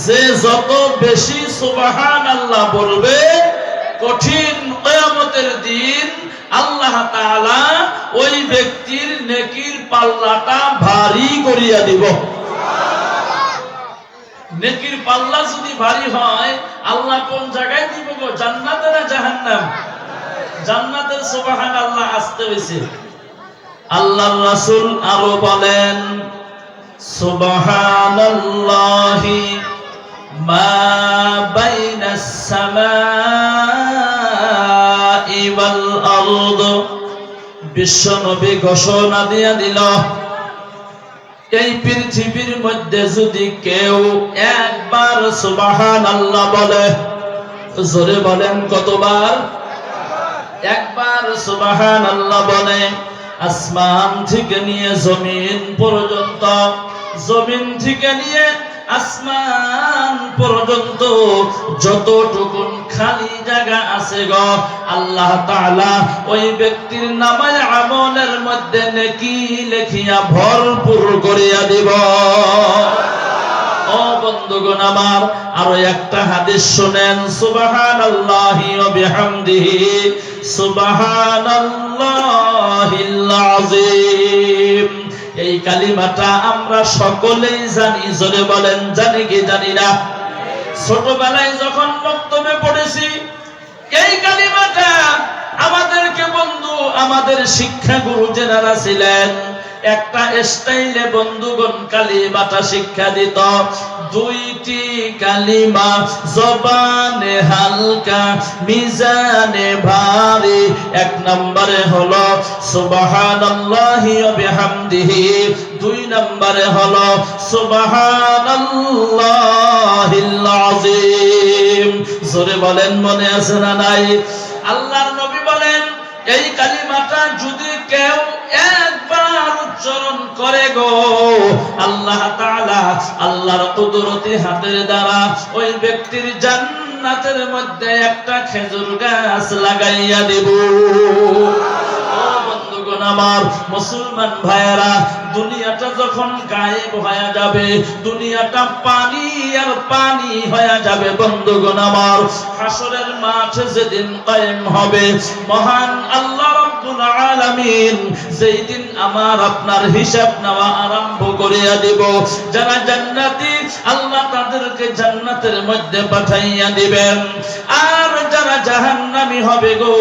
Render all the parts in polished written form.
যে যত বেশি সুবহানাল্লাহ বলবে কঠিন কিয়ামতের দিন আল্লাহ তাআলা ওই ব্যক্তির নেকির পাল্লাটা ভারী করিয়া দিব। নেকির পাল্লা যদি ভারী হয় আল্লাহ কোন জায়গায় দিব গো? জান্নাতে না জাহান্নাম? জান্নাতে সুবহানাল্লাহ আসতে হইছে। আল্লাহর রাসূল আরো বলেন সুবহানাল্লাহি মা বাইনাস সামাই ওয়াল আরদ। বিশ্ব নবী ঘোষণা দিয়া দিল এই পৃথিবীর মধ্যে যদি কেউ একবার সুবহানাল্লাহ বলে, জোরে বলেন কতবার? একবার সুবহানাল্লাহ বলে, আসমান থেকে নিয়ে জমিন পর্যন্ত, জমিন থেকে নিয়ে আসমান পর্যন্ত যতটুকুন খালি জায়গা আছে গো, আল্লাহ তাআলা ওই ব্যক্তির নামায় আমলের মধ্যে নেকি লেখিয়া ভরপুর করিয়া দিব। ও বন্ধুগণ আমার, আরো একটা হাদিস শুনেন, সুবহানাল্লাহি ওয়া বিহামদিহি সুবহানাল্লাহিল আযীম। এই কালিমাটা আমরা সকলেই জানি, জোরে বলেন জানি কি জানি না? ছোটবেলায় যখন বক্তব্যে পড়েছি এই কালিমাটা আমাদেরকে বন্ধু, আমাদের শিক্ষাগুরু যারা ছিলেন একটা স্টাইলে বন্ধুগণ কালিমাটা শিক্ষা দিত। দুইটি কালিমা জবানে হালকা মিজানে ভারী। এক নম্বরে হলো সুবহানাল্লাহি ওয়া বিহামদিহি, দুই নম্বরে হলো সুবহানাল্লাহিল আযীম। জোরে বলেন মনে আছে না নাই? আল্লাহর নবী বলেন এই কালিমাটা যদি কেউ একবার উচ্চারণ করে গো, আল্লাহ তাআলা আল্লাহর কুদরতি হাতের দ্বারা ওই ব্যক্তির জান্নাতের মধ্যে একটা খেজুর গাছ লাগাইয়া দেব। ও বন্ধুগণ আমার, মুসলমান ভাইয়েরা, দুনিয়াটা যখন গায়েব হয়ে যাবে, দুনিয়াটা পানি আর পানি হয়ে যাবে বন্ধুগণ আমার, হাসরের মাঠ যেদিন কায়েম হবে, মহান আল্লাহ রাব্বুল আলামিন যেই দিন আমার আপনার হিসাব নেওয়া আরম্ভ করিয়া দিব, যারা জান্নাতি আল্লাহ তাদেরকে জান্নাতের মধ্যে পাঠাইয়া দিবেন, আর যারা জাহান্নামী হবে গো,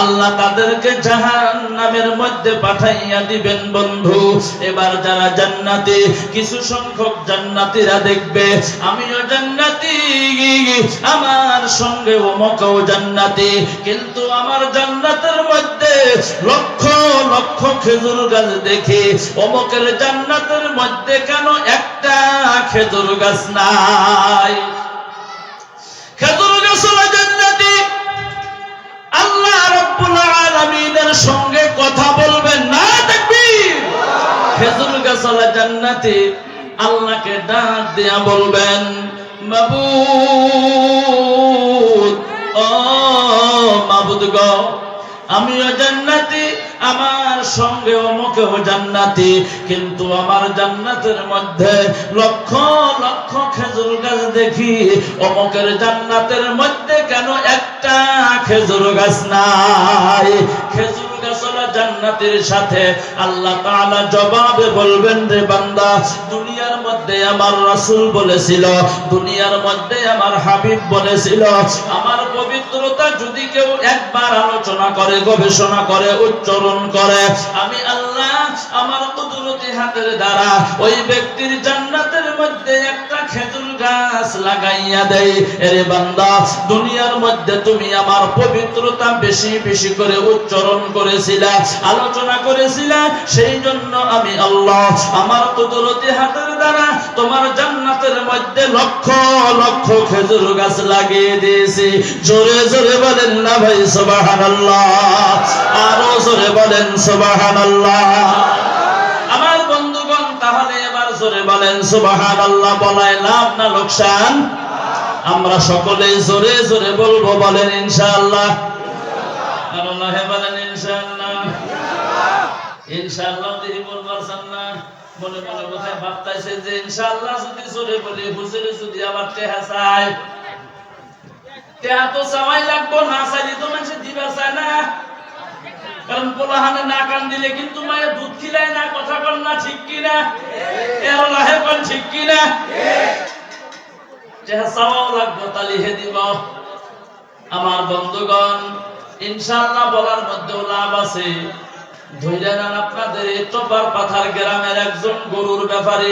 আল্লাহ তাদেরকে জাহান্নামের মধ্যে পাঠাইয়া দিবেন বন্ধু। এবার যারা জান্নাতি, কিছু সংখ্যক জান্নাতীরা দেখবে আমিও জান্নাতি, আমার সঙ্গে অমুকও জান্নাতি, কিন্তু আমার জান্নাতের মধ্যে লক্ষ লক্ষ খেজুর গাছ দেখি, অমুকের জান্নাতের মধ্যে কেন একটা খেজুর গাছ নাই? খেজুর গাছ হলো জান্নাতি। আল্লাহ রাব্বুল আলামিনের সঙ্গে কথা বলবেন না, তাকবীর। খেজুর গাছ হলো জান্নাতি, আল্লাহকে ডাক দিয়া বলবেন মাবুদ, ও মাবুদ গো, আমিও জান্নাতি, আমার সঙ্গে অমুকেও জান্নাতি, কিন্তু আমার জান্নাতের মধ্যে লক্ষ লক্ষ খেজুর গাছ দেখি, অমুকের জান্নাতের মধ্যে কেন একটা খেজুর গাছ নাই? খেজুর গাছ হলো জান্নাতের সাথে আল্লাহ তাআলা জবাবে বলবেন, রে বান্দা, দুনিয়ার মধ্যে আমার রাসূল বলেছিল, দুনিয়ার মধ্যে আমার হাবিব বলেছিল, আমার পবিত্রতা যদি কেউ একবার আলোচনা করে, গবেষণা করে, উচ্চারণ করে, আমি আল্লাহ আমার কুদরতি হাতের দ্বারা ওই ব্যক্তির জান্নাতের মধ্যে একটা খেজুর গাছ লাগাইয়া দেই। এরে বান্দা, দুনিয়ার মধ্যে তুমি আমার পবিত্রতা বেশি বেশি করে উচ্চারণ করেছিলা, আলোচনা করেছিলা, সেই জন্য আমি আল্লাহ আমার কুদরতি হাতের দ্বারা তোমার জান্নাতের মধ্যে লক্ষ লক্ষ খেজুর গাছ লাগিয়ে দিয়েছি। জোরে জোরে বলেন না ভাই সুবহানাল্লাহ, আরো জোরে বলেন সুবহানাল্লাহ। আমার বন্ধুগণ, তাহলে এবার জোরে বলেন সুবহানাল্লাহ। বলায় লাভ না লোকসান? আমরা সকলেই জোরে জোরে বলবো, বলেন ইনশাআল্লাহ। আল্লাহ বলেন ইনশাআল্লাহ। ইনশাআল্লাহ দিহি বলবার সান্না মনে মনে কোথায় ভাবতাইছে যে ইনশাআল্লাহ যদি জোরে বলি হুজুরে যদি আবার টেহা চায়, টেহা তো চাওয়াই লাগবো, না চাইলে তো মানুষ দিবা চায় না। কারণ পোলাহানে না কান দিলে কিন্তু মায়ের দুধ খিলায় না, কথা বল না, ঠিক কিনা? এর লাহে কোন ঠিক কিনা? টেহা চাওয়াও লাগবো, তালি হে দিব। আমার বন্ধুগণ, ইনশাআল্লাহ বলার মধ্যেও লাভ আছে। ধৈর্য নেন আপনাদের টপার পাথার গ্রামের একজন গরুর ব্যাপারে,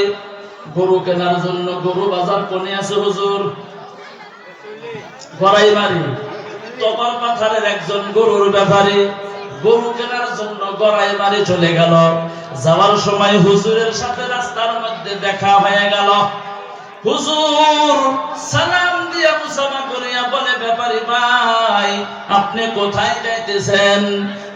গরু কেনার জন্য গরু বাজার কোনে আছে হুজুর? গড়াইমারি। টপার পাথারের একজন গরুর ব্যাপারে গরু কেনার জন্য গড়াইমারি চলে গেল। যাওয়ার সময় হুজুরের সাথে রাস্তার মধ্যে দেখা হয়ে গেল। হুজুর সালাম দিয়া মুসাফা করিয়া বলে, ব্যাপারী ভাই আপনি কোথায় যাইতেছেন?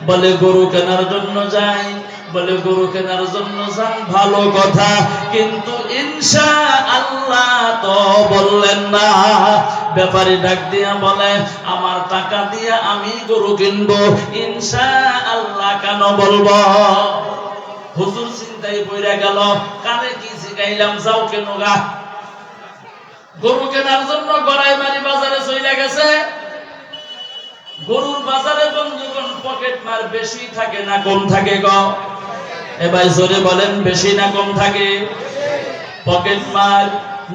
বলে গরু কেনার জন্য যাই। বলে গরু কেনার জন্য যান, ভালো কথা, কিন্তু ইনশাআল্লাহ তো বললেন না। ব্যাপারী ডাক দিয়া বলে, আমার টাকা দিয়া আমি গরু কিনবো, ইনশাআল্লাহ কেন বলবো? হুজুর চিন্তায় পড়ে গেল, কানে কি শিখাইলাম, যাও কেন গা। গরু কেনার জন্য গড়াইমারি বাজারে চলে গেছে। গরুর বাজারে বন্ধুগণ পকেট মার বেশি থাকে না কম থাকে গো? এবার জোরে বলেন, বেশি না কম থাকে? পকেট মার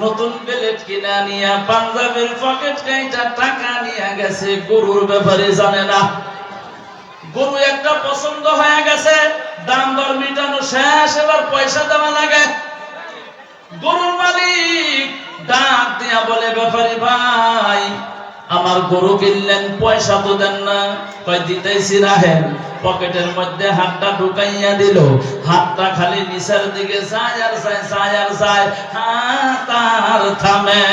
নতুন প্লেট কিনা নিয়া পাঞ্জাবের পকেট কাইটা টাকা নিয়ে গেছে। গরুর ব্যাপারে জানে না। গরু একটা পছন্দ হয়ে গেছে, দাম দর মিটানো শেষ, এবার পয়সা দেওয়া লাগে। গরুর মালিক ডাক দিয়া বলে, ব্যাপারী ভাই আমার গরু কিনলেন, পয়সা তো দেন না। কয় দিতেছি রাহেন। পকেটের মধ্যে হাতটা ঢুকাইয়া দিল, হাতটা খালি নিচের দিকে যায় আর যায়, যায় আর যায়, হাত আর থামে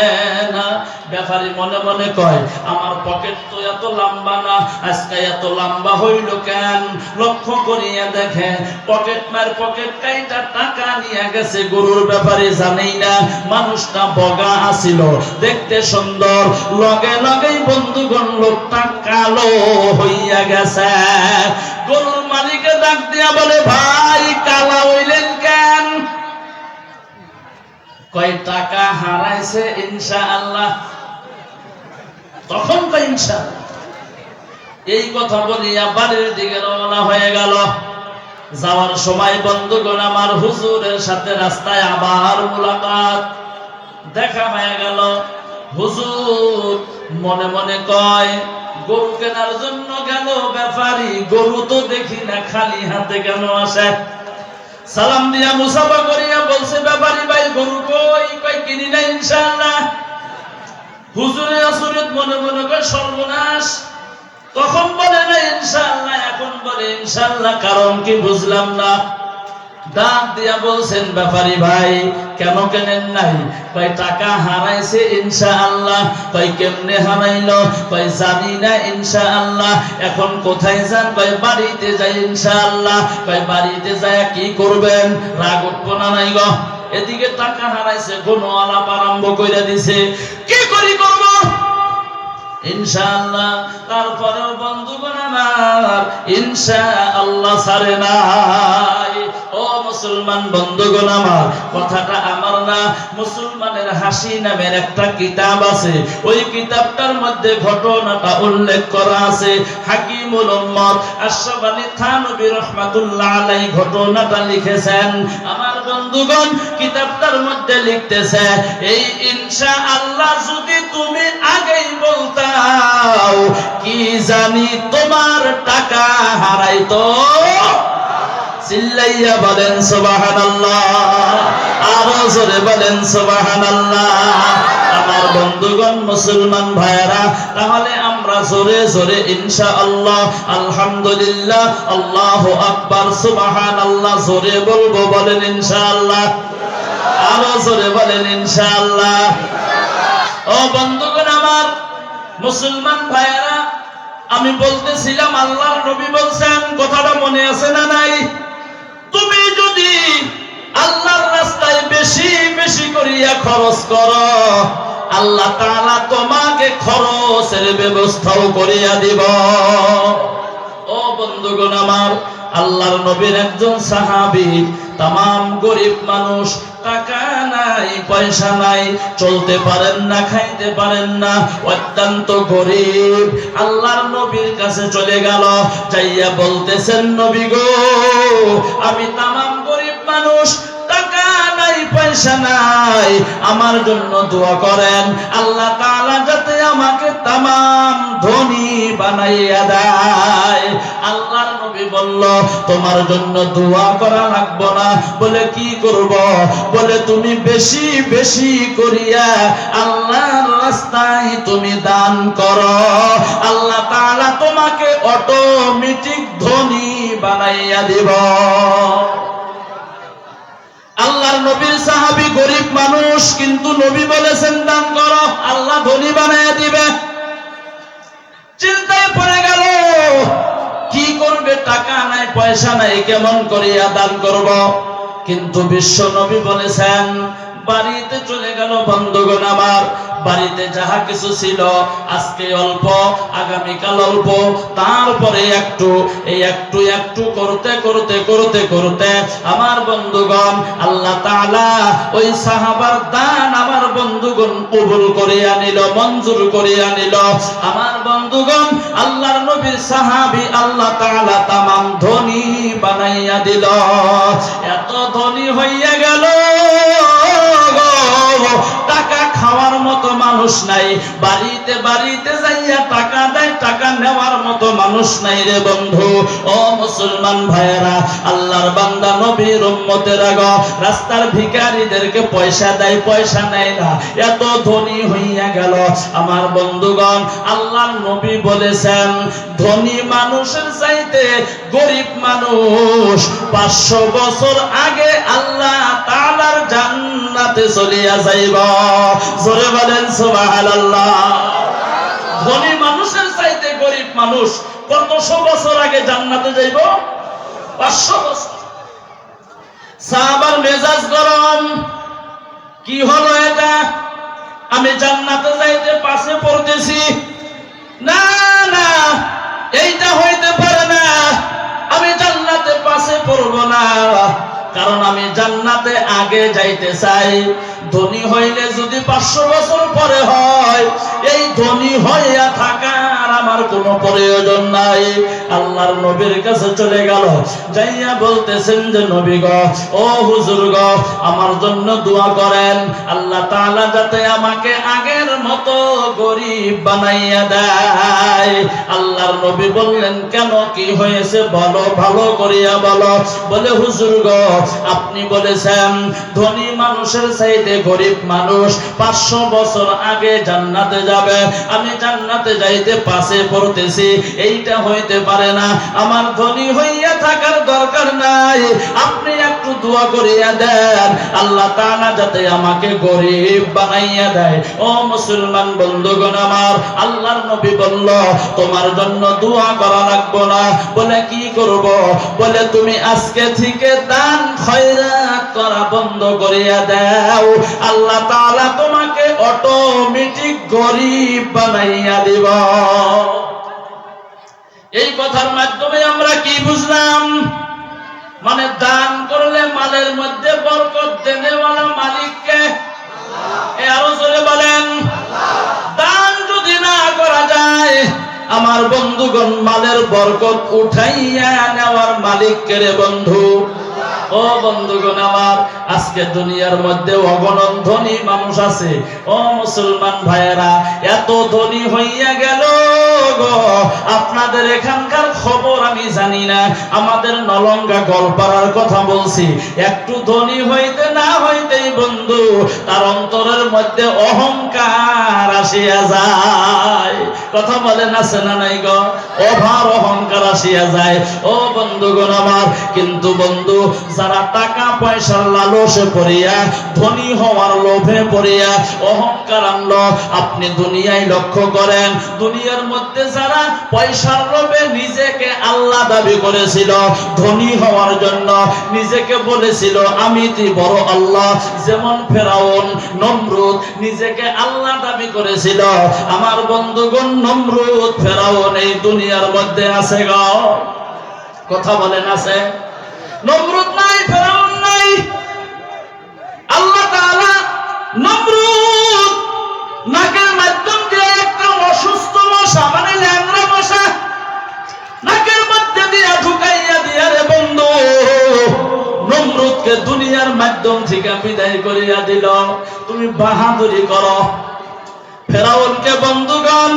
না। ব্যাপারী মনে মনে কয়, আমার পকেট তো এত লম্বা না, আজকে এত লম্বা হইল কেন? লক্ষ্য করিয়া দেখে পকেট মার পকেট কাইটা টাকা নিয়ে গেছে। গরুর ব্যাপারে জানেই না মানুষটা বগা আসিল, দেখতে সুন্দর, লগে লগেই বন্ধুগণ লোকটা কালো হইয়া গেছে। গরুর মালিকে ডাক দিয়া বলে, ভাই কালা হইলেন কেন? কয় টাকা হারাইছে ইনশাআল্লাহ। তখন কয় ইনশাআল্লাহ। এই কথা বলিয়া বাড়ির দিকে রওনা হয়ে গেল। যাওয়ার সময় বন্ধুগণ আমার হুজুরের সাথে রাস্তায় আবার মুলাকাত, দেখা হয়ে গেল। হুজুর মনে মনে কয়, গরু কেনার জন্য গেল ব্যাপারী, গরু তো দেখি না, খালি হাতে কেন আসে? সালাম দিয়া মুসাফা করিয়া বলছে, ব্যাপারী ভাই গরু কই? কই কিনি না ইনশাআল্লাহ। হুজুরের আসরিত মনে মনে কয়, সর্বনাশ, তখন বলে না ইনশাআল্লাহ, এখন বলে ইনশাআল্লাহ, কারণ কি বুঝলাম না। ডাক দিয়া বলছেন, ব্যাপারী ভাই কেন কেনেন নাই? কয় টাকা হারাইছে ইনশাআল্লাহ। কয় কেমনে হারাইলো? কয় জানি না ইনশাআল্লাহ। এখন কোথায় যান? কয় বাড়িতে যাই ইনশাআল্লাহ। কয় বাড়িতে যায় কি করবেন? রাগ উঠবো না নাই গো? এদিকে টাকা হারাইছে, কোনো আলাপ আরম্ভ কইরা দিছে, কি করি করব ইনশাআল্লাহ। তারপরেও বন্ধুগণ আমার ইনশাআল্লাহ ছাড়ে নাই। ও মুসলমান বন্ধুগণ আমার, কথাটা আমার না, মুসলমানের হাসি নামের একটা কিতাব আছে। ওই কিতাবটার মধ্যে ঘটনাটা উল্লেখ করা আছে। হাকিমুল উম্মত আশরাফ আলী থানভী রাহমাতুল্লাহ আলাইহি ঘটনাটা লিখেছেন। আমার বন্ধুগণ কিতাবটার মধ্যে লিখতেছে, এই ইনশাআল্লাহ যদি তুমি আগেই বলতাও, কি জানি তোমার টাকা হারাইতো। চিল্লাইয়া বলেন সুবহানাল্লাহ, আরো জোরে বলেন সুবহানাল্লাহ। আমার বন্ধুগণ মুসলমান ভাইরা, তাহলে আমরা জোরে জোরে ইনশাআল্লাহ, আলহামদুলিল্লাহ, আল্লাহু আকবার, সুবহানাল্লাহ জোরে বলবো। বলেন ইনশাআল্লাহ, আরো জোরে বলেন ইনশাআল্লাহ। ও বন্ধুগণ আমার মুসলমান ভাইরা, আমি বলতেছিলাম আল্লাহর নবী বলছেন, কথাটা মনে আছে না নাই? তুমি যদি আল্লাহর রাস্তায় বেশি বেশি করিয়া খরচ করো, আল্লাহ তাআলা তোমাকে খরচের ব্যবস্থাও করিয়া দিব। ও বন্ধুগণ আমার, আল্লাহর নবীর একজন সাহাবী, তামাম গরিব মানুষ, টাকা নাই পয়সা নাই, চলতে পারেন না, খাইতে পারেন না, অত্যন্ত গরিব। আল্লাহর নবীর কাছে চলে গেল, যাইয়া বলতেছেন, নবী গো, আমি তামাম গরিব মানুষ, টাকা নাই পয়সা নাই, আমার জন্য দোয়া করেন, আল্লাহ তাআলা যাতে আমাকে তামাম ধনী বানাইয়া দেয়। আল্লাহর নবী বলল, তোমার জন্য দোয়া করা লাগবে না। বলে কি করব? বলে তুমি বেশি বেশি করিয়া আল্লাহর রাস্তায় তুমি দান করো, আল্লাহ তাআলা তোমাকে অটোমেটিক ধনী বানাইয়া দিব। আল্লাহর নবীর সাহাবী গরিব মানুষ, কিন্তু নবী বলেছেন দান করো, আল্লাহ ধনী বানাইয়া দিবে। চিন্তায় পড়ে গেল, কি করবে? টাকা নাই পয়সা নাই, কেমন করিয়া দান করব? কিন্তু বিশ্ব নবী বলেছেন, বাড়িতে চলে গেল। বন্ধুগণ আমার, বাড়িতে যাহা কিছু ছিল, আজকে অল্প, আগামীকাল অল্প, তারপরে একটু, এই একটু একটু করতে করতে করতে করতে আমার বন্ধুগণ, আল্লাহ তাআলা ওই সাহাবার দান আমার বন্ধুগণ কবুল করিয়া নিল, মঞ্জুর করিয়া নিল। আমার বন্ধুগণ, আল্লাহর নবীর সাহাবী আল্লাহ তাআলা তামাম ধনী বানাইয়া দিল। এত ধনী হইয়া গেল, টাকা খাওয়ার মতো মানুষ নাই, বাড়িতে বাড়িতে যাইয়া টাকা দেয়, টাকা নেওয়ার মতো মানুষ নাই রে বন্ধু। ও মুসলমান ভাইয়েরা, আল্লাহর বান্দা নবীর উম্মতেরা গো, রাস্তার ভিখারীদেরকে পয়সা দেয়, পয়সা নেয় না, এত ধনী হইয়া গেল। আমার বন্ধুগণ, আল্লাহর নবী বলেছেন, ধনী মানুষের চাইতে গরিব মানুষ 500 বছর আগে আল্লাহ তাআলার জান্নাতে চলিয়া যাইব। জোরে বলেন সুবহানাল্লাহ। ধনী মানুষের চাইতে গরিব মানুষ কতশো বছর আগে জান্নাতে যাইব? 500 বছর। সাহাবার মেজাজ গরম, কি হলো এটা? আমি জান্নাতে যাইতে পাশে পড়তেছি, না না, এইটা হইতে পারে না, আমি জান্নাতে পাশে পড়ব না, কারণ আমি জান্নাতে আগে যাইতে চাই। ধনী হইলে যদি 500 বছর পরে হয়, এই ধনী হইয়া থাকার আমার কোনো প্রয়োজন নাই। আল্লাহর নবীর কাছে চলে গেল, যাইয়া বলতেছেন যে, নবী গো, ও হুজুর গো, আমার জন্য দোয়া করেন, আল্লাহ তাআলা যাতে আমাকে আগের মতো গরিব বানাইয়া দেয়। আল্লাহর নবী বললেন, কেন, কি হয়েছে বলো, ভালো করিয়া বলো। বলে, হুজুর গো, আপনি বলেছেন ধনী মানুষের চাইতে গরিব মানুষ 500 বছর আগে জান্নাতে যাবে, আমি জান্নাতে যাইতে পাশে পড়তেছি, এইটা হইতে পারে না, আমার ধনী হইয়া থাকার দরকার নাই, আপনি একটু দোয়া করিয়া দেন, আল্লাহ তাআলা যাতে আমাকে গরিব বানাইয়া দেয়। ও মুসলমান বন্ধুগণ আমার, আল্লাহর নবী বলল, তোমার জন্য দোয়া করা লাগবে না। বলে, কি করব? বলে, তুমি আজকে থেকে দান খয়রাত করা বন্ধ করিয়া দাও, আল্লাহ তাআলা তোমাকে অটোমেটিক গরিব বানাইয়া দিব। এই কথার মাধ্যমে আমরা কি বুঝলাম? মানে দান করলে মালের মধ্যে বরকত দেনেওয়ালা মালিককে, আরো জোরে বলেন, দান যদি না করা যায়, আমার বন্ধুগণ, মালের বরকত উঠাইয়া নেওয়ার মালিক কে রে বন্ধু? ও বন্ধুগণ আমার, আজকে দুনিয়ার মধ্যে অগণন ধনী মানুষ আছে। ও মুসলমান ভাইয়েরা, এত ধনী হইয়া গেল গো, আপনাদের এখানকার খবর আমি জানি না, আমাদের নলঙ্গা গোলপাড়ার কথা বলছি, একটু ধনী হইতে না হইতেই বন্ধু তার অন্তরের মধ্যে অহংকার আসিয়া যায়। কথা বলেন, আছে না নাই গো? ওভার অহংকার আসিয়া যায়। ও বন্ধুগণ আমার, কিন্তু বন্ধু, যারা টাকা পয়সার লালসে পড়িয়া, ধনী হওয়ার লোভে পড়িয়া অহংকার আনলো, আপনি দুনিয়ায় লক্ষ্য করেন, দুনিয়ার মধ্যে যারা পয়সার লোভে নিজেকে আল্লাহ দাবি করেছিল, ধনী হওয়ার জন্য নিজেকে বলেছিল আমি তুই বড় আল্লাহ, যেমন ফেরাউন, নমরুদ নিজেকে আল্লাহ দাবি করেছিল। আমার বন্ধুগণ, নমরুদ, ফেরাউন এই দুনিয়ার মধ্যে আছে গো, কথা বলেন আছে? নমরুদ নাই, ফেরাউন নাই। আল্লাহ তাআলা নমরুদ নাকের মাধ্যম দিয়ে একটা অসুস্থ মশা, মানে ল্যাংড়া মশা নাকের মধ্যে দিয়ে ঢুকাইয়া দিয়া রে বন্ধু নমরুদকে দুনিয়ার মাধ্যম থেকে বিদায় করিয়া দিল। তুমি বাহাদুরি করো। ফেরাউনকে বন্ধুগণ,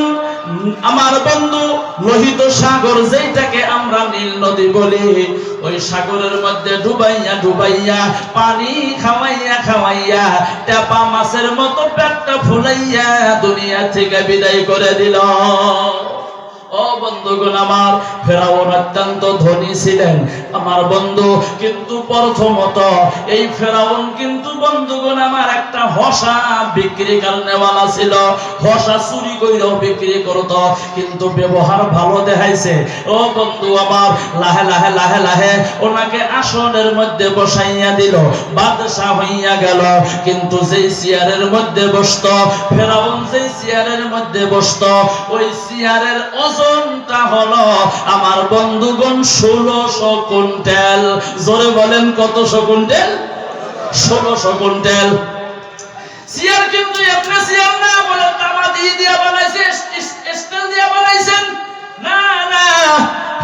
আমার বন্ধু লোহিত সাগর যেটাকে আমরা নীল নদী বলি, ওই সাগরের মধ্যে ডুবাইয়া ডুবাইয়া পানি খাওয়াইয়া খাওয়াইয়া টেপা মাছের মতো পেটটা ফুলাইয়া দুনিয়া থেকে বিদায় করে দিল। ও বন্ধুগণ আমার, ফেরাউন অত্যন্ত ধনী ছিলেন আমার বন্ধু, কিন্তু প্রথমত এই ফেরাউন কিন্তু বন্ধুগণ আমার একটা হসা বিক্রি করনেওয়ালা ছিল। হসা চুরি কইরাও বিক্রি করত, কিন্তু ব্যবহার ভালো দেখাইছে। ও বন্ধু আমার, লাহে লাহে লাহে লাহে ওনাকে আসনের মধ্যে বসাইয়া দিল, বাদশা হইয়া গেল। কিন্তু যেই চেয়ারের মধ্যে বসতো ফেরাউন, যেই চেয়ারের মধ্যে বসতো ওই চেয়ারের ওজনটা হলো আমার বন্ধুগণ 1600 কুইন্টাল। জোরে বলেন কতশো কুইন্টাল? 1600 কুইন্টাল। চেয়ার কিন্তু এমনি চেয়ার না, বলে তামা দিয়ে বানাইছে, স্টিল দিয়ে বানাইছেন না, না,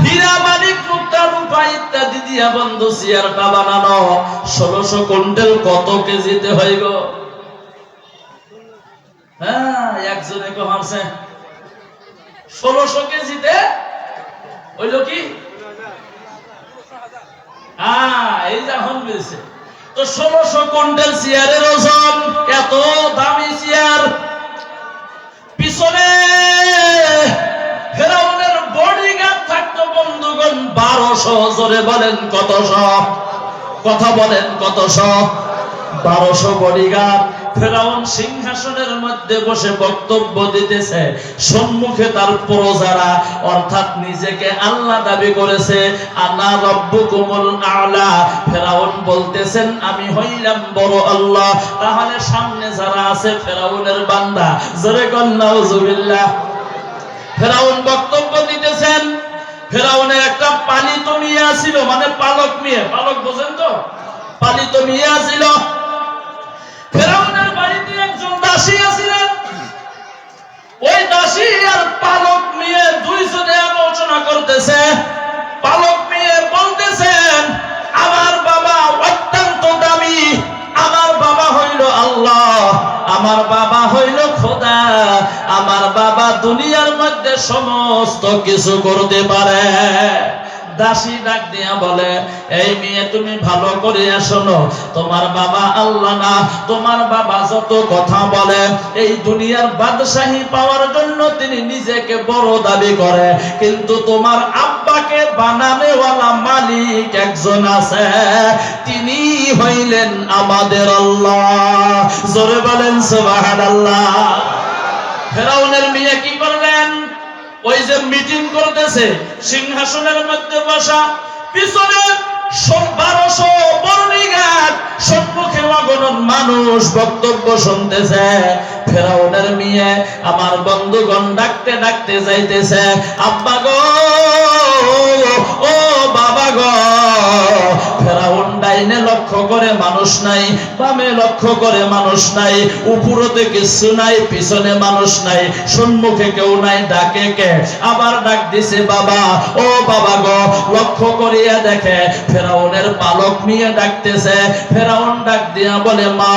হীরা মানিক মুক্তা রূপা ইত্যাদি দিয়া বন্ধু চেয়ারটা বানানো। 1600 কুইন্টাল কত কেজিতে হয় গো? হ্যাঁ, একজনে কমাছে 1600 কেজিতে হইল কি? এই যখন বলছে তো 1600 কুইন্টাল চেয়ারের ওজন, এত দামি চেয়ার। পিছনে ফেরাউনের বডিগার্ড থাকতো বন্ধুগণ 1200। জোরে বলেন কতশো? কথা বলেন কতশো? 1200 বডিগার্ড। ফেরাউন সিংহাসনের মধ্যে বসে বক্তব্য দিতেছে, সম্মুখে তার প্রজারা, অর্থাৎ নিজেকে আল্লাহ দাবি করেছে, আনা রাব্বুকুমুল আ'লা। ফেরাউন বলতেছেন আমি হইলাম বড় আল্লাহ। তাহলে সামনে যারা আছে ফেরাউনের বান্দা, জোরে কোন নাউজুবিল্লাহ। ফেরাউন বক্তব্য দিতেছেন। ফেরাউনের একটা পালিত মিয়া ছিল, মানে পালক মিয়া, পালক বোঝেন তো? পালিত মিয়া ছিল। ফেরাউনের বাড়িতে একজন দাসী ছিলেন। ওই দাসী আর পালক মিয়া দুইজনে আলোচনা করতেছে। পালক মিয়া বলতেছেন আমার বাবা অত্যন্ত দামি, আমার বাবা হইল আল্লাহ, আমার বাবা হইল খোদা, আমার বাবা দুনিয়ার মধ্যে সমস্ত কিছু করতে পারে। দাসী ডাক দিয়া বলে, এই মেয়ে তুমি ভালো করে শোনো, তোমার বাবা আল্লাহ না, তোমার বাবা যত কথা বলে এই দুনিয়ার বাদশাহী পাওয়ার জন্য তিনি নিজেকে বড় দাবি করে, কিন্তু তোমার আব্বাকে বানানেওয়ালা মালিক একজন আছে, তিনি হইলেন আমাদের আল্লাহ। জোরে বলেন সুবহানাল্লাহ। ফেরাউনের মেয়ে কি করলেন? ওই যে মিটিং করতেছে সিংহাসনের মধ্যে বসা, পিছনে 1200 বর্ণিগাট, সম্মুখে অগণন মানুষ বক্তব্য শুনতেছে। ফেরাউনের মেয়ে আমার বন্ধুগণ ডাকতে ডাকতে যাইতেছে, আব্বা গো, ও বাবা গো। ফেরাউন ডাইনে লক্ষ্য করে মানুষ নাই, বামে লক্ষ্য করে মানুষ নাই, উপরতে কিছু নাই, পিছনে মানুষ নাই, সম্মুখে কেউ নাই, ডাকে কে? আবার ডাক দিছে বাবা, ও বাবা গো। লক্ষ্য করিয়া দেখে ফেরাউনের পালক নিয়ে ডাকতেছে। ফেরাউন ডাক দিয়া বলে, মা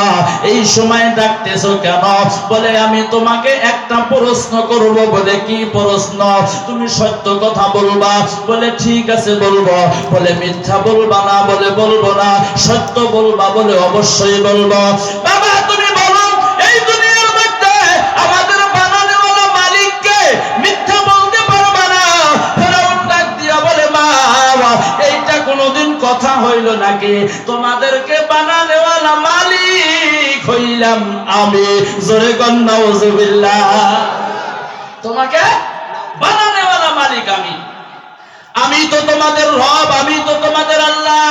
এই সময় ডাকতেছো কেন? বলে আমি তোমাকে একটা প্রশ্ন করব। বলে কি প্রশ্ন? তুমি সত্য কথা বলবা। বলে ঠিক আছে বলবো। বলে মিথ্যা বলবা না? বলে বলবো না। সত্য বলবা? বলে অবশ্যই বলবো। বাবা তুমি বলো, এই দুনিয়ার মধ্যে আমাদের বানানোওয়ালা মালিককে মিথ্যা বলতে পারবা না? ফেরাউন ডাক দিয়া বলে, মা এইটা কোনোদিন কথা হইল নাকি? তোমাদেরকে বানানোওয়ালা মালিক হইলাম আমি। জোরে কোন নাউজুবিল্লাহ। তোমাকে বানানোওয়ালা মালিক আমি, আমি তো তোমাদের রব, আমি তো তোমাদের আল্লাহ।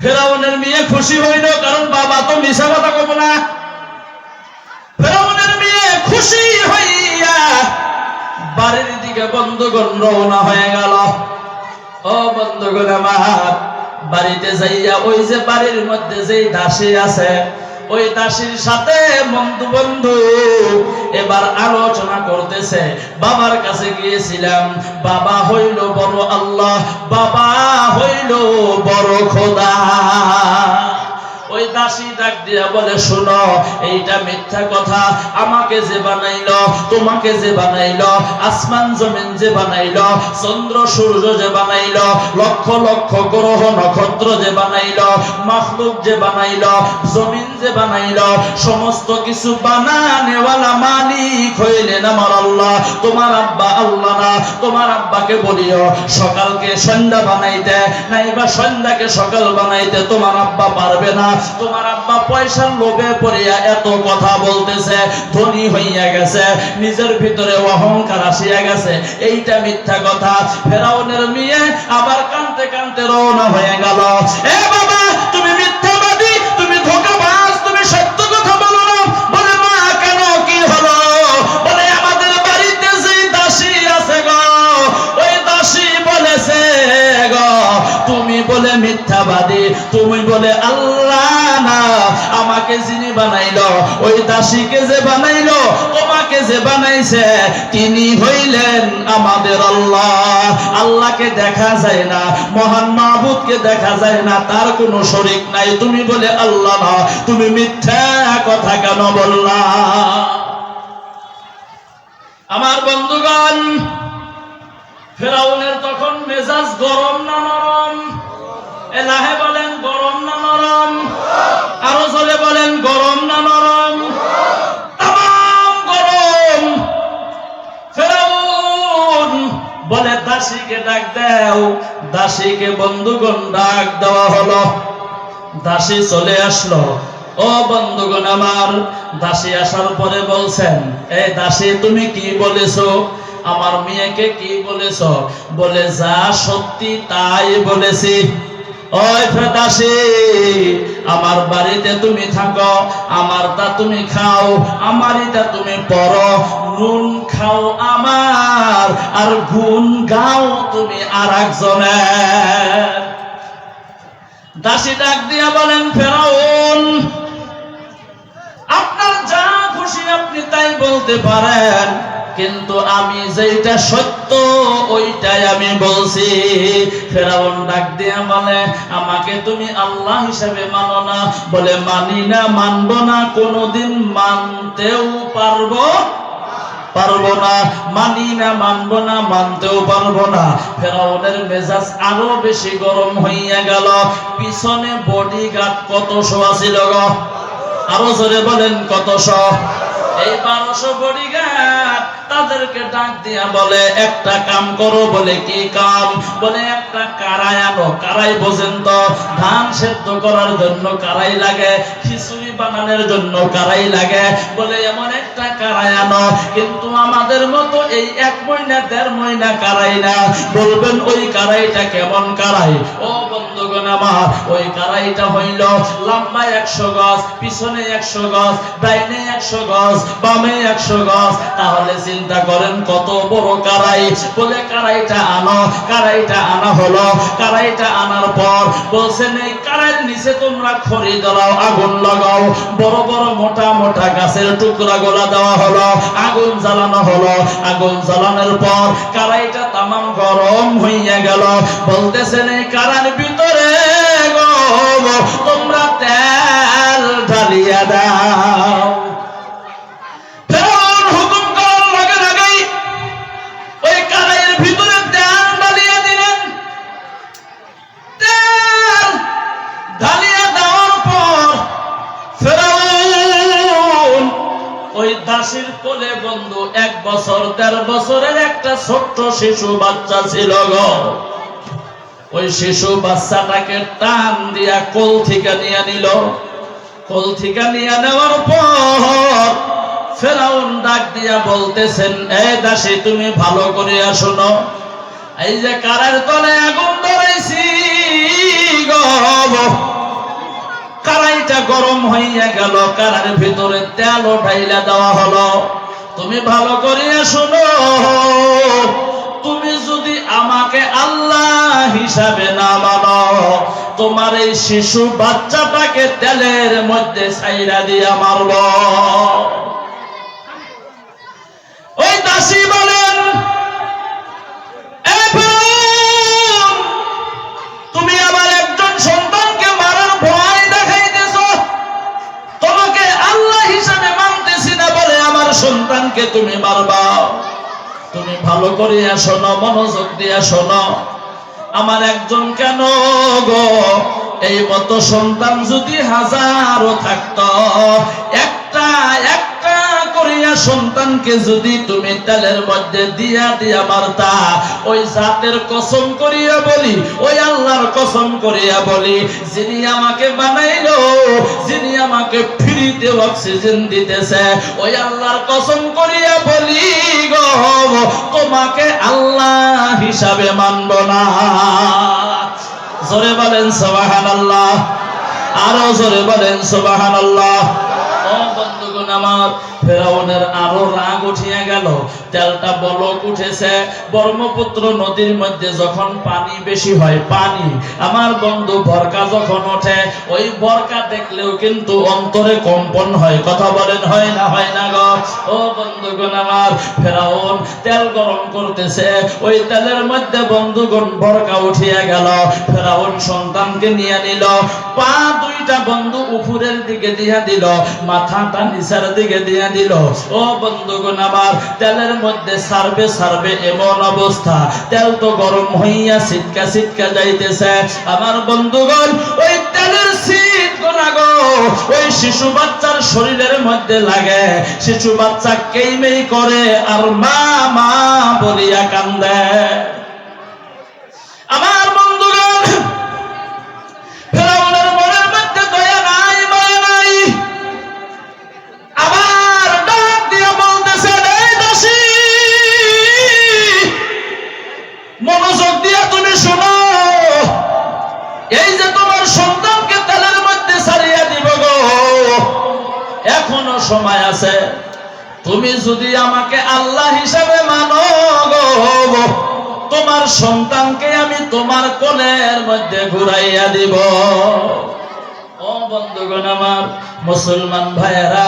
ফেরাউনের মেয়ে খুশি হইল, কারণ বাবা তো মিছা কথা কব না। ফেরাউনের মেয়ে খুশি হইয়া বাড়ির দিকে বন্ধুগণ রওনা হয়ে গেল। ও বন্ধুগণ আমার, বাড়িতে যাইয়া ওই যে বাড়ির মধ্যে যেই দাসী আছে, ওই দাসীর সাথে বন্ধু বন্ধু এবার আলোচনা করতেছে। বাবার কাছে গিয়েছিলাম, বাবা হইল বড় আল্লাহ, বাবা হইল বড় খোদা। ওই দাসী ডাক দিয়া বলে, শোনো, এইটা মিথ্যা কথা। আমাকে যে বানাইলো, তোমাকে যে বানাইলো, আসমান জমিন যে বানাইলো, চন্দ্র সূর্য যে বানাইলো, লক্ষ লক্ষ গ্রহ নক্ষত্র যে বানাইলো, মাখলুক যে বানাইলো, জমিন যে বানাইলো, সমস্ত কিছু বানানেওয়ালা মালিক হইলেন আমার আল্লাহ। তোমার আব্বা আল্লাহ না। তোমার আব্বাকে বলিও সকালকে সন্ধ্যা বানাইতে, নাইবা সন্ধ্যাকে সকাল বানাইতে তোমার আব্বা পারবে না। তোমার আব্বা পয়সার লোভে পড়িয়া এত কথা বলতেছে, ধনী হইয়া গেছে, নিজের ভিতরে অহংকার আসিয়া গেছে, এইটা মিথ্যা কথা। ফেরাউনের মেয়ে আবার কাঁদতে কাঁদতে রওনা হয়ে গেল। এ বাবা, তুমি মিথ্যাবাদী, তুমি ধোঁকাবাজ, তুমি সত্য কথা বলো না। বলে, মা কেন, কি হলো? বলে, আমাদের বাড়িতে যে দাসী আছে গো, ওই দাসী বলেছে গো, তুমি বলে মিথ্যাবাদী, তুমি বলে আল্লাহ না। আমাকে যিনি বানাইলো, ওই দাসীকে যে বানাইলো, তোমাকে যে বানাইছে, তিনি হইলেন আমাদের আল্লাহ। আল্লাহকে দেখা যায় না, মহান মাবুদকে দেখা যায় না, তার কোনো শরীক নাই। তুমি বলে আল্লাহ না, তুমি মিথ্যা কথা কেন বললা? আমার বন্ধুগণ, ফেরাউনের তখন মেজাজ গরম না নরম? এলাহে বলেন, গরম না নরম? আরো জোরে বলেন, গরম না নরম? তামাম গরম। ফেরাউন বলে, দাসীকে ডাক দাও। দাসীকে বন্ধুগণ ডাক দেওয়া হলো। দাসী চলে আসলো। ও বন্ধুগণ আমার, দাসী আসার পরে বলছেন, এই দাসী, তুমি কি বলেছো? আমার মেয়েকে কি বলেছো? বলে, যা সত্যি তাই বলেছি। ওই দাসী, আমার বাড়িতে তুমি থাকো, আমারটা তুমি খাও, আমারিটা তুমি পড়ো, নুন খাও আমার, আর গুণ গাও তুমি আর একজনের। দাসী ডাক দিয়া বলেন, ফেরাউন, আপনার যা খুশি আপনি তাই বলতে পারেন, কিন্তু আমি যেটা সত্য ওইটাই আমি বলছি। ফেরাউন ডাক দিয়া বলে, আমাকে তুমি আল্লাহ হিসেবে মানো না? বলে, মানি না, মানবো না, কোনোদিন মানতেও পারবো না। মানি না, মানবো না, মানতেও পারবো না। ফেরাউনের মেজাজ আরো বেশি গরম হইয়া গেল। পিছনে বডিগার্ড কতশো আছিল গো? আরো জোরে বলেন, কতশো? এই 1200 বডিগার্ড তাদেরকে ডাক দিয়া বলে, একটা কাম করো। বলে, কি কাম? বলে, একটা কারাই আনো। কারাই বোঝেন তো? ধান সেদ্ধ করার জন্য কারাই লাগে, খিচুড়ি বানানোর জন্য কারাই লাগে। বলে, এমন একটা কারাই আনো, কিন্তু আমাদের মতো এই 1 মহিনা 1.5 মহিনা কারাই না। বলবেন, ওই কারাইটা কেমন কারাই? ও বন্ধুগণ আমার, ওই কারাইটা হইল লম্বা 100 গজ, পিছনে 100 গজ, ডাইনে 100 গজ, বামে 100 গজ। তাহলে চিন্তা করেন কত বড় কারাই। বলে, কারাইটা আনো। কারাইটা আনা হলো। কারাইটা আনার পর বলছেন, এই কারাইয়ের নিচে তোমরা খড়ি জ্বালাও, আগুন লাগাও। বড় বড় মোটা মোটা গাছের টুকরা গোলা দেওয়া হলো, আগুন জ্বালানো হলো। আগুন জ্বালানোর পর কারাইটা তামাম গরম হইয়া গেল। বলতেছেন, এই কারার ভিতরে গো তোমরা তেল ঢালিয়া দাও। দাসীর কোলে বন্ধু 1 বছর 1.5 বছরের একটা ছোট্ট শিশু বাচ্চা ছিল গো। ওই শিশু বাচ্চাটাকে টান দিয়া কোল থেকে নিয়ে নিল। কোল থেকে নিয়ে নেওয়ার পর ফেরাউন ডাক দিয়া বলতেছেন, এই দাসী, তুমি ভালো করে শোনো, এই যে কারার তলে আগুন ধরেছি গো, কারাইটা গরম হইয়া গেল, কারার ভিতরে তেল ঢাইলা দেওয়া হলো। তুমি ভালো করিয়া শোনো, তুমি যদি আমাকে আল্লাহ হিসাবে না মানো, তোমার এই শিশু বাচ্চাটাকে তেলের মধ্যে ছাইরা দিয়া মারব। ওই দাসী বলেন, তুমি আমার একজন সন্তানকে মারার ভয় দেখাইতেছ, তোমাকে আল্লাহ হিসাবে মানতেছি না বলে আমার সন্তানকে তুমি মারবা। তুমি ভালো করে শোনো, মনোযোগ দিয়ে শোনো, আমার একজন কেন গো, এই মতো সন্তান যদি হাজারো থাকতো, একটা একটা করিয়া সন্তানকে যদি তুমি তেলের মধ্যে দিয়া দিয়া মারতা, ওই জাতের কসম করিয়া বলি, ওই আল্লাহর কসম করিয়া বলি, যিনি আমাকে বানাইলো, যিনি আমাকে ফ্রিতে অক্সিজেন দিতেছে, ওই আল্লাহর কসম করিয়া বলি গো, তোমাকে আল্লাহ হিসাবে মানব না। জোরে বলেন সুবহানাল্লাহ, আরো জোরে বলেন সুবহানাল্লাহ। ও বন্ধুগণ আমার, ফেরাউনের আরো রাগ উঠিয়া গেল, তেলটা বলক উঠেছে। ব্রহ্মপুত্র নদীর মধ্যে যখন পানি বেশি হয়, পানি আমার বন্ধু বরকা যখন ওঠে, ওই বরকা দেখলেও কিন্তু অন্তরে কম্পন হয়। কথা বলেন হয় না, হয় না গো? ও বন্ধুগণ আমার, ফেরাউন তেল গরম করতেছে, ওই তেলের মধ্যে বন্ধুগণ বরকা উঠিয়া গেল। ফেরাউন সন্তানকে নিয়ে নিল, পা দুইটা বন্ধু উপরের দিকে দিয়া দিল, মাথাটা নিচের দিকে দিয়া দিল। ও বন্ধুগণ আমার, তেলের মধ্যে সারবে সারবে এমন অবস্থা, তেল তো গরম হইয়া ছিটকা ছিটকা যাইতেছে। আমার বন্ধুগণ, ওই তেলের শীত গো ওই শিশু বাচ্চার শরীরের মধ্যে লাগে, শিশু বাচ্চা কেইমেই করে আর মা মা বলিয়া কান্দে। আমার বন্ধুগণ, ফেরাউনের মনের মধ্যে দয়া নাই, মায়া নাই। আবার ডাক দিয়া বলতেছে, এই দাসী, মনোযোগ দিয়া তুমি শোনো, এই যে তোমার সন্তানকে তেলের মধ্যে ছাড়িয়া দিব গো, এখনো সময় আছে। তুমি যদি আমাকে আল্লাহ হিসাবে মানো গো, তোমার সন্তানকে আমি তোমার কোলের মধ্যে ঘুরাইয়া দিব। ও বন্ধুগণ আমার, মুসলমান ভাইয়েরা,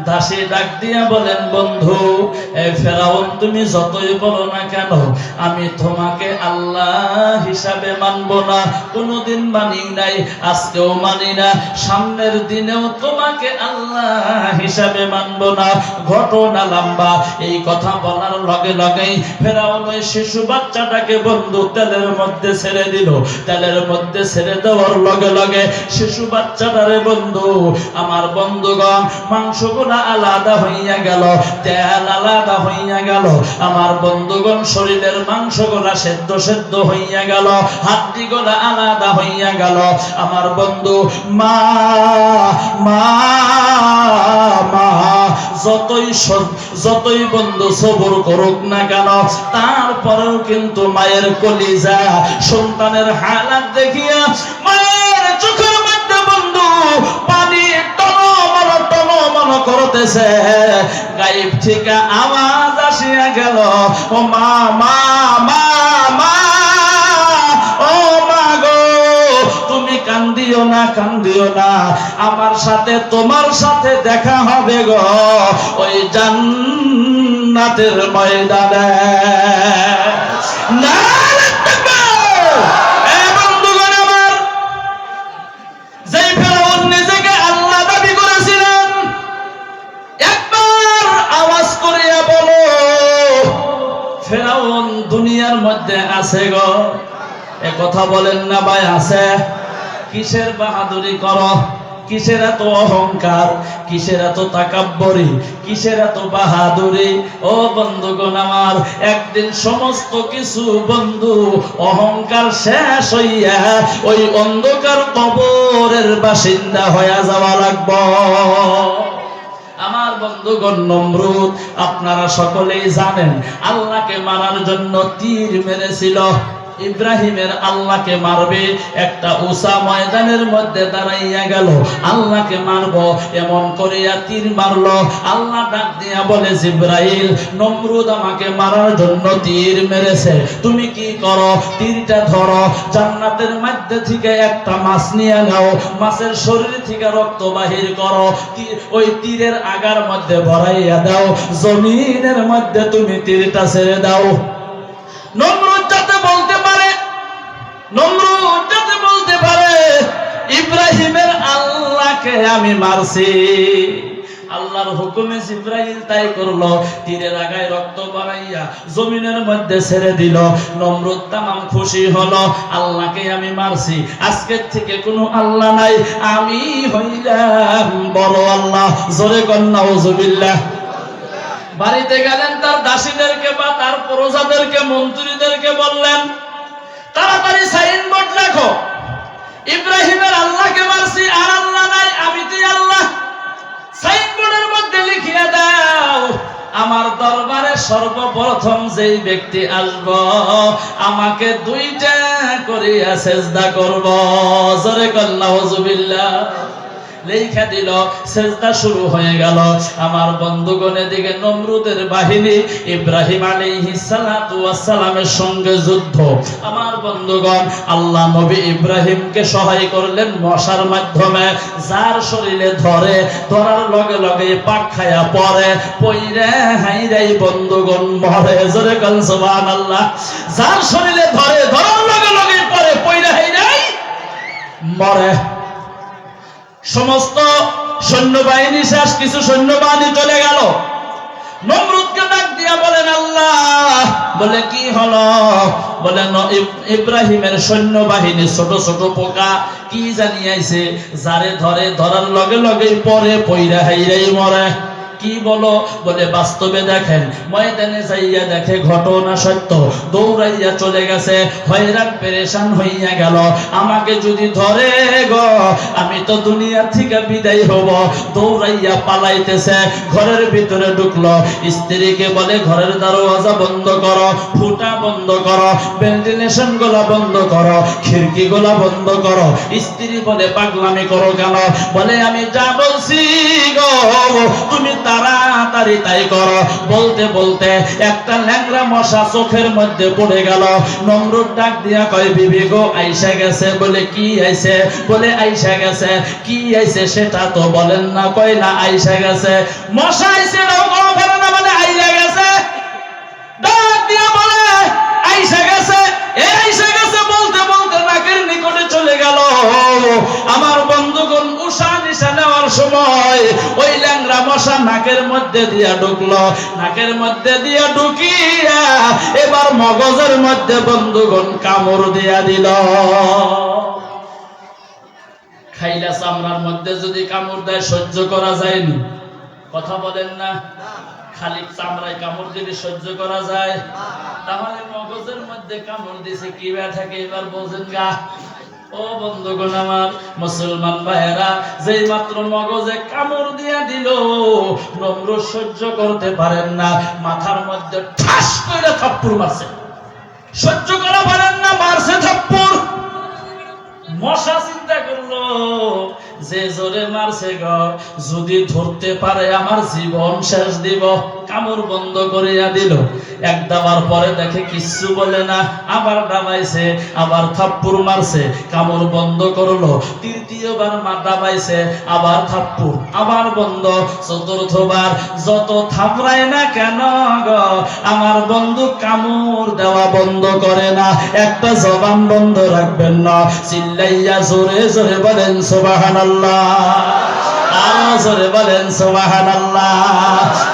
দাসী ডাক দিয়া বলেন, বন্ধু এই ফেরাউন তুমি যতই বলো না কেন, আমি তোমাকে আল্লাহ হিসাবে মানব না। কোনোদিন মানি নাই, আজকেও মানি না, সামনের দিনেও তোমাকে আল্লাহ হিসাবে মানব না। ঘটনা লম্বা। এই কথা বলার লগে লগেই ফেরাউন ওই শিশু বাচ্চাটাকে বন্ধু তেলের মধ্যে ছেড়ে দিল। তেলের মধ্যে ছেড়ে দেওয়ার লগে লগে শিশু বাচ্চাটারে বন্ধু, আমার বন্ধুগণ, মাংসগুলা আলাদা হইয়া গেল, তেল আলাদা হইয়া গেল। আমার বন্ধুগণ, শরীরের মাংসগুলা সেদ্ধ সেদ্ধ হইয়া গেল, হাড্ডিগুলা আলাদা হইয়া গেল। আমার বন্ধু, মা মা মা যতই বন্ধু সবর করুক না কেন, তারপরেও কিন্তু মায়ের কলিজা সন্তানের হালাত দেখিয়া মায়ের চোখের মধ্যে বন্ধু পানি টনমন করতেছে। গায়েব থেকে আওয়াজ আসিয়া গেল, ও মা মা মা মা, ও মা গো, তুমি কান্দিও না, কান্দিও না, আমার সাথে তোমার সাথে দেখা হবে গো ওই জান্নাতের ময়দানে। না ফেরাউন দুনিয়ার মধ্যে আছে গো, এ কথা বলেন না ভাই? আছে। কিসের বাহাদুরি করো, কিসের এত অহংকার, কিসের এত তাকাব্বরি, কিসের এত বাহাদুরি? ও বন্ধুগণ আমার, একদিন সমস্ত কিছু বন্ধু অহংকার শেষ হইয়া ওই অন্ধকার কবরের বাসিন্দা হইয়া যাওয়া লাগবে। আমার বন্ধুগণ, নমরুদ আপনারা সকলেই জানেন, আল্লাহকে মারার জন্য তীর মেরেছিল। ইব্রাহিমের আল্লাহকে মারবে, একটা উসা ময়দানের মধ্যে দাঁড়াইয়া গেল, আল্লাহকে মারবো এমন করিয়া তীর মারলো। আল্লাহ ডাক দিয়া বলে, জিব্রাইল, নমরুদ আমাকে মারার জন্য তীর মেরেছে, তুমি কি করো? তীরটা ধরো, জান্নাতের মধ্যে থেকে একটা মাছ নিয়ে নাও, মাছের শরীর থেকে রক্ত বাহির করো, ওই তীরের আগার মধ্যে ভরাইয়া দাও, জমিনের মধ্যে তুমি তীরটা ছেড়ে দাও। নমরুদ যাতে বলতে পারে, নমরুদ যাতে বলতে পারে ইব্রাহিমের আল্লাহকে আমি মারছি। আল্লাহর হুকুমে জিব্রাইল তাই করলো, তীরের আগায় রক্ত বাড়াইয়া জমিনের মধ্যে ছেড়ে দিল। নমরুদ তামাম খুশি হলো, আল্লাহকে আমি মারছি, আজকের থেকে কোনো আল্লাহ নাই, আমি হইলাম বড় আল্লাহ। জোরে কন্যা নাউজুবিল্লাহ। বাড়িতে গেলেন, তার দাসীদেরকে বা তার প্রজাদেরকে, মন্ত্রীদেরকে বললেন, তাড়াতাড়ি সাইনবোর্ড লেখো, ইব্রাহিমের আল্লাহকে মারছি, আর আল্লাহ নাই, আমি তুই আল্লাহ। সাইনবোর্ডের মধ্যে লিখিয়ে দাও, আমার দরবারে সর্বপ্রথম যেই ব্যক্তি আসব, আমাকে দুইটা করিয়া সেজদা করব। জোরে কন্যা নাউজুবিল্লাহ। লেখা দিল, সেজদা শুরু হয়ে গেল। আমার বন্ধুগণের দিকে নমরুদের বাহিনী ইব্রাহিম আলাইহিস সালাতু ওয়াস সালামের সঙ্গে যুদ্ধ। আমার বন্ধুগণ, আল্লাহ নবী ইব্রাহিমকে সহায় করলেন মশার মাধ্যমে, যার শরীরে ধরে, ধরার লগে লগে পাক খায়া পড়ে, পইরে হাইরাই বন্ধুগণ মরে। জোরে কল সুবহানাল্লাহ। যার শরীরে ধরে, ধরার লগে লগে পড়ে, পইরে হাইরাই মরে। সমস্ত সৈন্যবাহিনী শেষ, কিছু সৈন্যবাহিনী চলে গেল। নমরুদকে ডাক দিয়া বলেন, আল্লাহ। বলে, কি হলো? বলে, ইব্রাহিমের সৈন্যবাহিনী ছোট ছোট পোকা কি জানিয়েছে, যারে ধরে, ধরার লগে লগে পরে পইরা হাইরাই মরে। কি বলো? বলে, বাস্তবে দেখেন, ময়দানে যাইয়া দেখে ঘটনা সত্য, দৌড়াইয়া চলে গেছে, হয়রান পেরেশান হইয়া গেল, আমাকে যদি ধরে গো, আমি তো দুনিয়া থেকে বিদায় হব। দৌড়াইয়া পালাইতেছে, ঘরের ভিতরে ঢুকলো, স্ত্রীকে বলে, ঘরের দরওয়াজা বন্ধ করো, ফুটা বন্ধ করো, ভেন্টিলেশন গুলা বন্ধ করো, খিড়কি গুলা বন্ধ করো। স্ত্রী বলে, পাগলামি করো কেন? বলে, আমি যা বলছি গো, তুমি তাড়াতাড়ি তাই করো। বলতে বলতে একটা ল্যাংড়া মশা চোখের মধ্যে পড়ে গেল। নমরুদ ডাক দিয়া কয়, বিবি গো, আইসা গেছে। বলে, কি আইছে? বলে, আইসা গেছে। কি আইছে সেটা তো বলেন না। কয় না, আইসা গেছে। মশা আইছে নাও করো ফেলে না, বলে আইসা গেছে। ডাক দিয়া বলে, আইসা গেছে। এই আইসা গেছে বলতে বলতে নাকের নিকটে চলে গেল। আমার বন্ধুগণ, উষা নিশা নেওয়ার সময় ওই ল্যাংড়া মশা নাকের মধ্যে দিয়া ঢুকলো। নাকের মধ্যে দিয়া ঢুকিয়া এবার মগজের মধ্যে বন্ধুগণ কামড় দিয়া দিল। খাইলা চামড়ার মধ্যে যদি কামড় দেয় সহ্য করা যায়নি? কথা বলেন না। খালি চামড়ায় কামড় দিলে সহ্য করা যায়? তাহলে মগজের মধ্যে কামড় দিছে, কি ব্যথাকে এবার বোঝেন গা। ও বন্ধুগণ আমার, মুসলমান ভাইয়েরা, যেই মাত্র মগজে কামড় দিয়া দিল, নমরুদ সহ্য করতে পারেন না, মাথার মধ্যে ঠাস করে থাপ্পড় মারছে। সহ্য করা পারেন না, মারছে থাপ্পড়। মশা চিন্তা করলো, যে জোরে মারছে গো, যদি ধরতে পারে আমার জীবন শেষ দিব। কামড় বন্ধ করিয়া দিল। এক দাবার পরে দেখে কিচ্ছু বলে না, আবার দাবাইছে, আবার থাপ্পড় মারছে, কামড় বন্ধ করলো। তৃতীয়বার দাবাইছে, আবার থাপ্পড়, আবার বন্ধ। চতুর্থবার যত থাপড়ায় না কেন গো, আমার বন্ধু কামড় দেওয়া বন্ধ করে না। একটা জবান বন্ধ রাখবেন না। চিল্লাইয়া জোরে জোরে বলেন সুবহানাল্লাহ। আরো জোরে বলেন সুবহানাল্লাহ।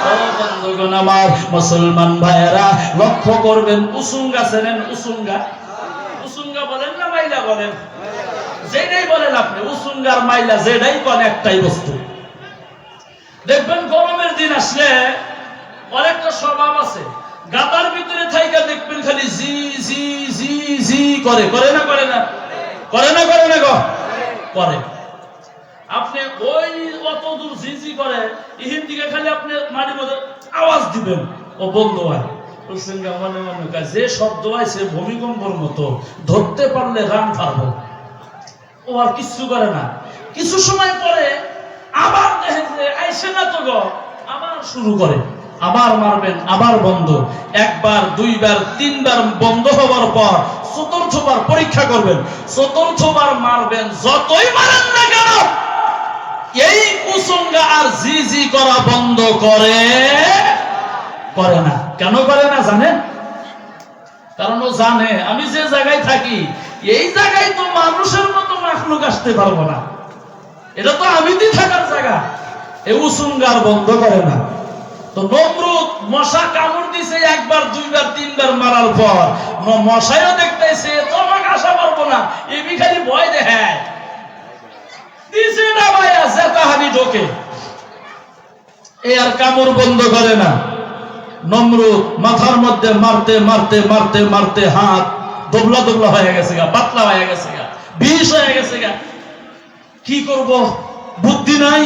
ও বন্ধুগণ আমার, মুসলমান ভাইয়েরা, লক্ষ্য করবেন, উসুঙ্গা চেনেন? উসুঙ্গা, উসুঙ্গা বলেন না মাইলা বলেন? যেটাই বলেন আপনি, উসুঙ্গার মাইলা যেটাই কোন একটাই বস্তু। দেখবেন গরমের দিন আসলে অনেকটা স্বভাব আছে, গাতার ভিতরে থাইকা দেখবেন খালি জি জি জি জি করে। করে না? করে না? করে না? করে না গো? করে। আপনি ওই অত দূর ঝিঝি করে, ইহিন দিকে খালি আপনি মাটির মধ্যে আওয়াজ দিবেন, ও বন্ধ হয়। উসুঙ্গা মনে মনে কয় যে শব্দ আইছে ভূমিকম্পর মতো, ধরতে পারলে রান পারবো। ও আর কিছু করে না। কিছু সময় পরে আবার দেখে যে আইসে না তো গো, আবার শুরু করে, আবার মারবেন, আবার বন্ধ। একবার, দুইবার, তিনবার বন্ধ হওয়ার পর চতুর্থবার পরীক্ষা করবেন, চতুর্থবার মারবেন। যতই মারেন না কেন এই কুসুঙ্গা আর জি জি করা বন্ধ করে না। কেন করে না জানেন? কারণ ও জানে আমি যে জায়গায় থাকি এই জায়গায় তো মানুষের মতো মাখলুক আসতে পারবো না, এটা তো আমি থাকার জায়গা। এ উসুঙ্গার বন্ধ করে না। তো নমরুদ মশা কামড় দিছে একবার, দুইবার, তিনবার মারার পর মশাইও দেখতেছে তো আমাকে আশা পারবো না, এবি খালি ভয় দেখায় দিছে না ভাইয়া, জেতা হাবি ঢোকে, এ আর কামড় বন্ধ করে না। নমরুদ মাথার মধ্যে মারতে মারতে মারতে মারতে হাত দবলা দবলা হয়ে গেছে গা, পাতলা হয়ে গেছে গা, বিষ হয়ে গেছে গা। কি করব, বুদ্ধি নাই।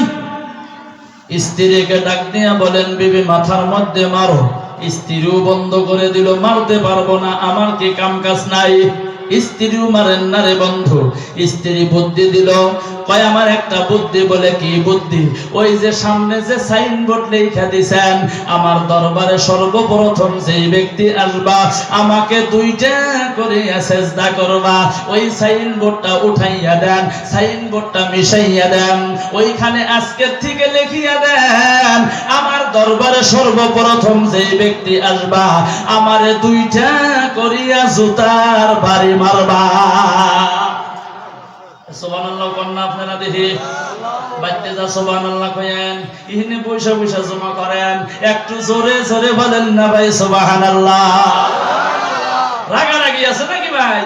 স্ত্রীকে ডাক দিয়া বলেন, বিবি মাথার মধ্যে মারো। স্ত্রীও বন্ধ করে দিল, মারতে পারবো না, আমার কি কাম কাজ নাই। স্ত্রীও মারেন না রে বন্ধু। স্ত্রী বুদ্ধি দিল, কয় আমার একটা বুদ্ধি। বলে কি বুদ্ধি? ওই যে সামনে যে সাইনবোর্ড লেখা দিছেন, আমার দরবারে সর্বপ্রথম যেই ব্যক্তি আসবা আমাকে দুইটা করে সেজদা করবা, ওই সাইনবোর্ডটা উঠাইয়া দেন, সাইনবোর্ডটা মিশাইয়া দেন, ওইখানে আজকের থেকে লিখিয়া দেন আমার দরবারে সর্বপ্রথম যেই ব্যক্তি আসবা আমারে দুইটা করিয়া জুতার বাড়ি মারবা। সুবহানাল্লাহ কন্যা আপনারা দেখি বাইতে যা সুবহানাল্লাহ কয়েন, ইহনে পয়সা পয়সা জমা করেন, একটু জোরে জোরে বলেন না ভাই সুবহানাল্লাহ। রাগারাগি আছে নাকি ভাই?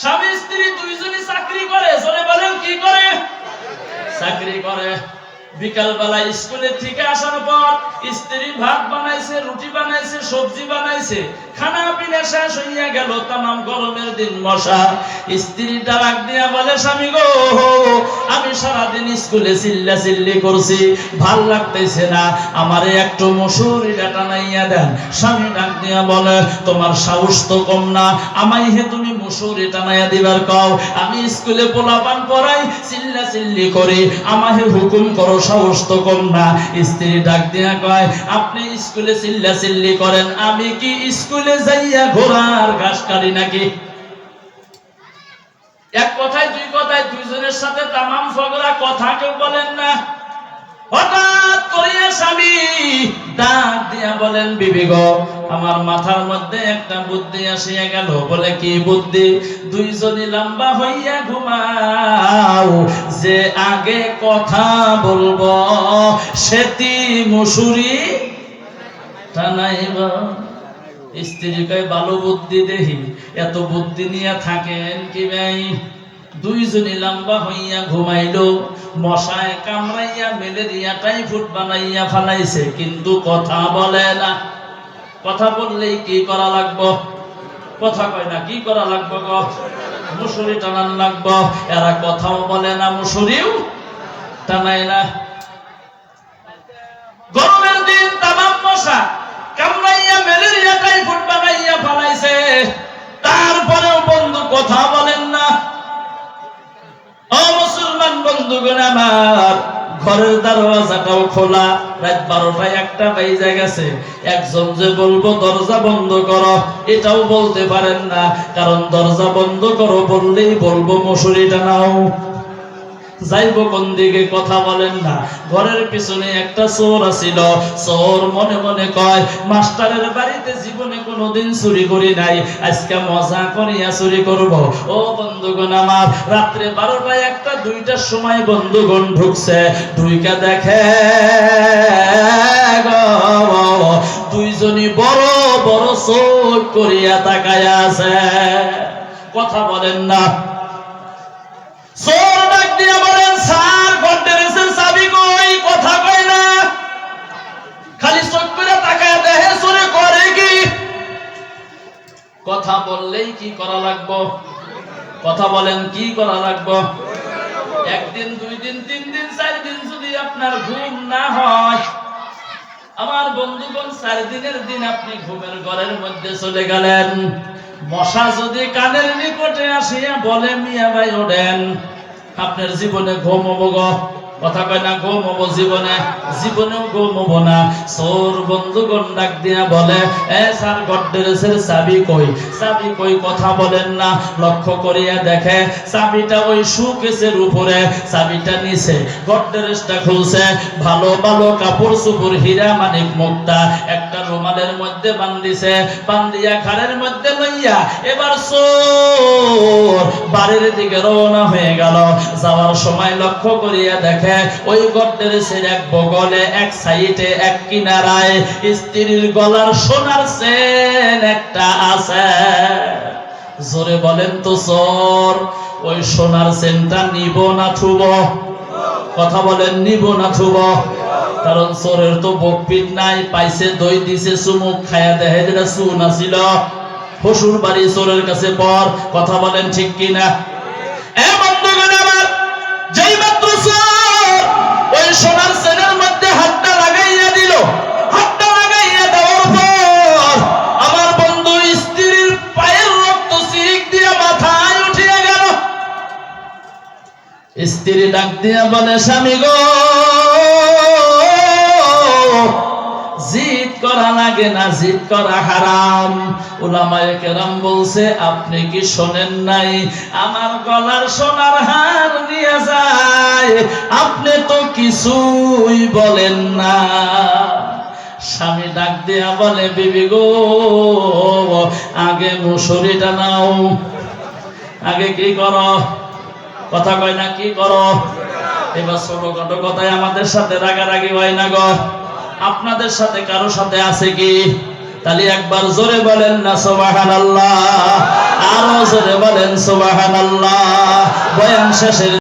স্বামী স্ত্রী দুইজনই চাকরি করে, জোরে বলেন কি করে? চাকরি করে। বিকাল বেলা স্কুলে থেকে আসার পর স্ত্রী ভাত বানাইছে, রুটি বানাইছে, সবজি বানাইছে, খানা পিনা শেষ হইয়া গেল, তামাম গরমের দিন মশা। স্ত্রী ডাক দিয়া বলে, স্বামী গো আমি সারাদিন স্কুলে চিল্লা চিল্লি করছি, ভাল লাগতেছে না, আমারে একটু মসুরি টানাইয়া দেন। স্বামী ডাক দিয়া বলে, তোমার সাহস তো কম না, আমায় হে তুমি মসুরি টানাইয়া দিবার কও? আমি স্কুলে পোলাপান পড়াই, চিল্লা চিল্লি করি, আমায় হুকুম করো, সাহস তো কম না। স্ত্রী ডাক দিয়া কয়, আপনি স্কুলে চিল্লা চিল্লি করেন, আমি কি স্কুলে যাইয়া ঘোড়ার ঘাস কাটি নাকি? এক কথায় দুই কথায় দুইজনের সাথে তামাম ঝগড়া, কথা কেউ বলেন না। হঠাৎ করিয়া স্বামী ডাক দিয়া বলেন, বিবি গো আমার মাথার মধ্যে একটা বুদ্ধি আসিয়া গেল। বলে কি বুদ্ধি? দুইজনই লম্বা হইয়া ঘুমাও, যে আগে কথা বলবো সেটি মসুরি টানাইব। স্ত্রী কয়, ভালো বুদ্ধি দেখি, এত বুদ্ধি নিয়ে থাকেন কি ভাই? দুইজনই লম্বা হইয়া ঘুমাইলো, মশায় কামড়াইয়া ম্যালেরিয়া টাইফয়েড বানাইয়া ফালাইছে, কিন্তু কথা বলে না। কথা বললেই কি করা লাগবো? কথা কয় না, কি করা লাগবো গো? মুসুরি টানান লাগবো। এরা কথাও বলে না, মুসুরিও টানায় না। গরমের দিন তামাম মশা কামড়াইয়া ম্যালেরিয়া টাইফয়েড বানাইয়া ফালাইছে, তারপরেও বন্ধু কথা বলেন না। ও মুসলমান বন্ধুগণ আমার, ঘরের দরওয়াজাটাও খোলা, রাত 12টা 1টা বাজে গেছে, একজন যে বলবো দরজা বন্ধ করো এটাও বলতে পারেন না, কারণ দরজা বন্ধ করো বললেই বলবো মশারি টানাও। যাইব কোন দিকে? কথা বলেন না। ঘরের পিছনে একটা চোর আছিল, চোর মনে মনে কয়, মাস্টারের বাড়িতে জীবনে কোনোদিন চুরি করি নাই, আজকে মজা করিয়া চুরি করব। ও বন্ধুগণ আমার, রাত্রে 12টা 1টা 2টার সময় বন্ধুগণ ঢুকছে, ঢুইকা দেখে দুইজনই বড় বড় চোখ করিয়া তাকায় আছে। কথা বলেন না। চোর ডাক দিয়া বলেন, স্যার গডরেজের চাবি কই? কথা কয় না, খালি চোখ করে তাকায় দেখে, চোরে করে কি? কথা বললেই কি করা লাগবো? কথা বলেন, কি করা লাগবো? একদিন, 2 দিন, 3 দিন, 4 দিন যদি আপনার ঘুম না হয়, আমার বন্ধুগণ 4 দিনের দিন আপনি ঘুমের ঘরের মধ্যে চলে গেলেন, মশা যদি কানের নিকটে আসিয়া বলে মিয়া ভাই ওঠেন, আপনার জীবনে ঘুম হবো গো, কথা কয় না ঘুম হবো জীবনে, জীবনেও ঘুম হবো না। চোর বন্ধুগণ ডাক দিয়া বলে এ স্যার গড্রেজের চাবি কই, চাবি কই, কথা বলেন না। লক্ষ্য করিয়া দেখে চাবিটা ওই শোকেসের উপরে, চাবিটা নিচে, গড্রেজটা খুলছে, ভালো ভালো কাপড় চোপড় হীরা মানিক মুক্তা একটা রুমালের মধ্যে বান্ধিছে, বান্ধিয়া ঘাড়ের মধ্যে লইয়া এবার চোর বাড়ির দিকে রওনা হয়ে গেল। যাওয়ার সময় লক্ষ্য করিয়া দেখে ওই গড্রেজের এক বগলে, এক সাইডে, এক কিনারায় স্ত্রীর গলার সোনার চেন একটা আছে। জোরে বলেন তো চোর ওই সোনার চেনটা নিব না থুব? কথা বলেন, নিব না থুব? কারণ চোরের তো বকপিট নাই, পাইছে দই দিছে চুমুক খায়া দেখে যেটা চুন আছিল। শ্বশুর বাড়ি চোরের কাছে পর, কথা বলেন ঠিক কিনা? এ বন্ধুগণ আমার, যেই মাত্র চোর ওই সোনার চেনের মধ্যে হাতটা লাগাইয়া দিল, হাতটা লাগাইয়া দেওয়ার পর আমার বন্ধু স্ত্রীর পায়ের রক্ত চিক দিয়া মাথায় উঠিয়া গেল। স্ত্রী ডাক দিয়া বলে স্বামী গো, জিদ করা লাগে না, জিদ করা হারাম। উলামায়ে কেরাম বলছে আপনি কি শোনেন নাই, আমার গলার সোনার হার নিয়ে যায়, আপনি তো কিছুই বলেন না। স্বামী ডাক দিয়া বলে বিবি গো, আগে মুসুরিটা নাও, আগে কি করো, কথা কয় না কি করো? এবার ছোটখাটো কথায় আমাদের সাথে রাগারাগি হয় না গো? আপনাদের সাথে কারো সাথে আছে কি? তাহলে একবার জোরে বলেন না সুবহানাল্লাহ, আরো জোরে বলেন সুবহানাল্লাহ। বয়ান শেষের